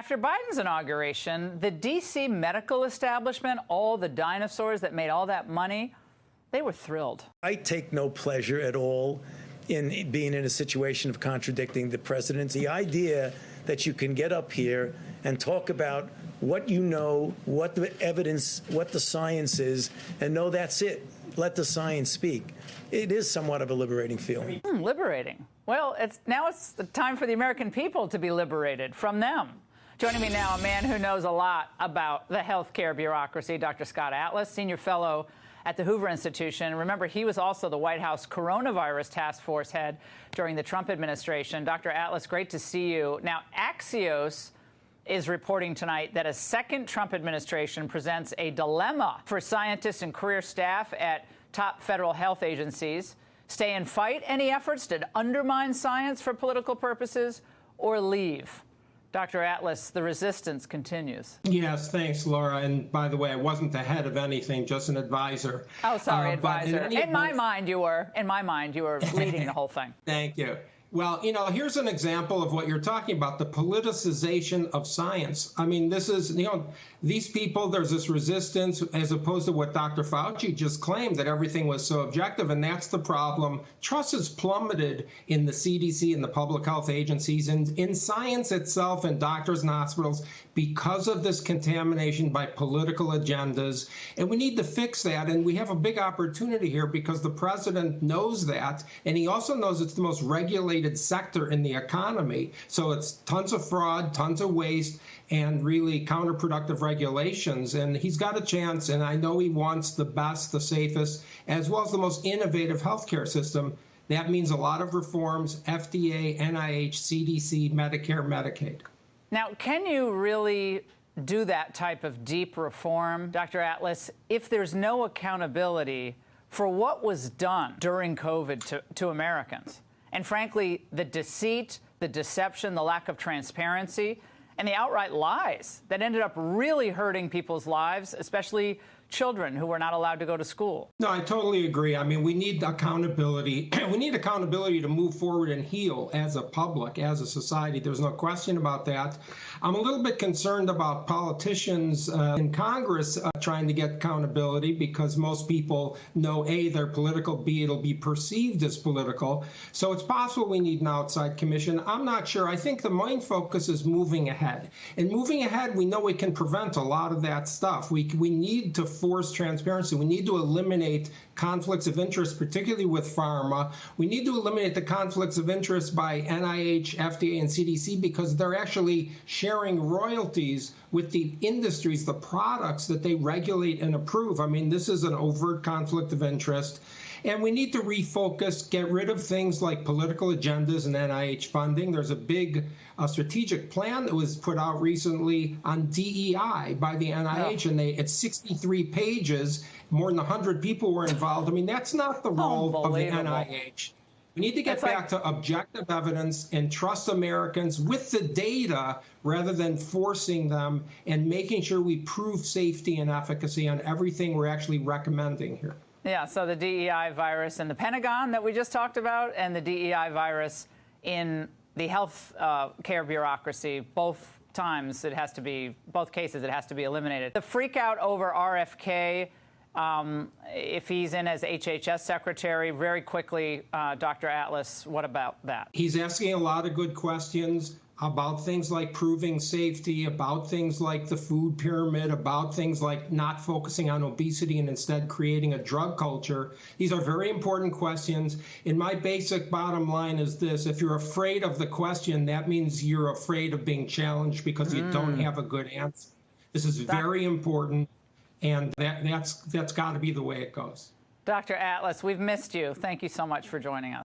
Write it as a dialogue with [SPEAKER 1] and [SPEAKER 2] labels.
[SPEAKER 1] After Biden's inauguration, the D.C. medical establishment, all the dinosaurs that made all that money, they were thrilled.
[SPEAKER 2] I take no pleasure at all in being in a situation of contradicting the president. The idea that you can get up here and talk about what you know, what the evidence, what the science is, and know that's it. Let the science speak. It is somewhat of a liberating feeling.
[SPEAKER 1] Liberating. Well, now it's the time for the American people to be liberated from them. Joining me now, a man who knows a lot about the healthcare bureaucracy, Dr. Scott Atlas, senior fellow at the Hoover Institution. Remember, he was also the White House coronavirus task force head during the Trump administration. Dr. Atlas, great to see you. Now, Axios is reporting tonight that a second Trump administration presents a dilemma for scientists and career staff at top federal health agencies: stay and fight any efforts to undermine science for political purposes, or leave. Dr. Atlas, the resistance continues.
[SPEAKER 3] Yes, thanks, Laura. And by the way, I wasn't the head of anything, just an advisor.
[SPEAKER 1] Oh, sorry, advisor. In my mind, you were leading the whole thing.
[SPEAKER 3] Thank you. Well, here's an example of what you're talking about, the politicization of science. I mean, this is, these people, there's this resistance as opposed to what Dr. Fauci just claimed, that everything was so objective. And that's the problem. Trust has plummeted in the CDC and the public health agencies and in science itself and doctors and hospitals because of this contamination by political agendas. And we need to fix that. And we have a big opportunity here because the president knows that. And he also knows it's the most regulated sector in the economy. So it's tons of fraud, tons of waste, and really counterproductive regulations. And he's got a chance, and I know he wants the best, the safest, as well as the most innovative healthcare system. That means a lot of reforms: FDA, NIH, CDC, Medicare, Medicaid.
[SPEAKER 1] Now, can you really do that type of deep reform, Dr. Atlas, if there's no accountability for what was done during COVID to Americans? And frankly, the deceit, the deception, the lack of transparency, and the outright lies that ended up really hurting people's lives, especially children who were not allowed to go to school.
[SPEAKER 3] No, I totally agree. I mean, we need accountability. We need accountability to move forward and heal as a public, as a society. There's no question about that. I'm a little bit concerned about politicians in Congress trying to get accountability because most people know, A, they're political, B, it'll be perceived as political. So it's possible we need an outside commission. I'm not sure. I think the main focus is moving ahead. And moving ahead, we know we can prevent a lot of that stuff. We need to force transparency. We need to eliminate conflicts of interest, particularly with pharma. We need to eliminate the conflicts of interest by NIH, FDA, and CDC because they're actually sharing royalties with the industries, the products that they regulate and approve. I mean, this is an overt conflict of interest. And we need to refocus, get rid of things like political agendas and NIH funding. There's a big strategic plan that was put out recently on DEI by the NIH, and it's 63 pages. More than 100 people were involved. I mean, that's not the role of the NIH. We need to get back to objective evidence and trust Americans with the data rather than forcing them and making sure we prove safety and efficacy on everything we're actually recommending here.
[SPEAKER 1] Yeah, so the DEI virus in the Pentagon that we just talked about and the DEI virus in the health care bureaucracy, both cases it has to be eliminated. The freak out over RFK, if he's in as HHS secretary, very quickly, Dr. Atlas, what about that?
[SPEAKER 3] He's asking a lot of good questions about things like proving safety, about things like the food pyramid, about things like not focusing on obesity and instead creating a drug culture. These are very important questions. And my basic bottom line is this: if you're afraid of the question, that means you're afraid of being challenged because you don't have a good answer. This is very important, and that's got to be the way it goes.
[SPEAKER 1] Dr. Atlas, we've missed you. Thank you so much for joining us.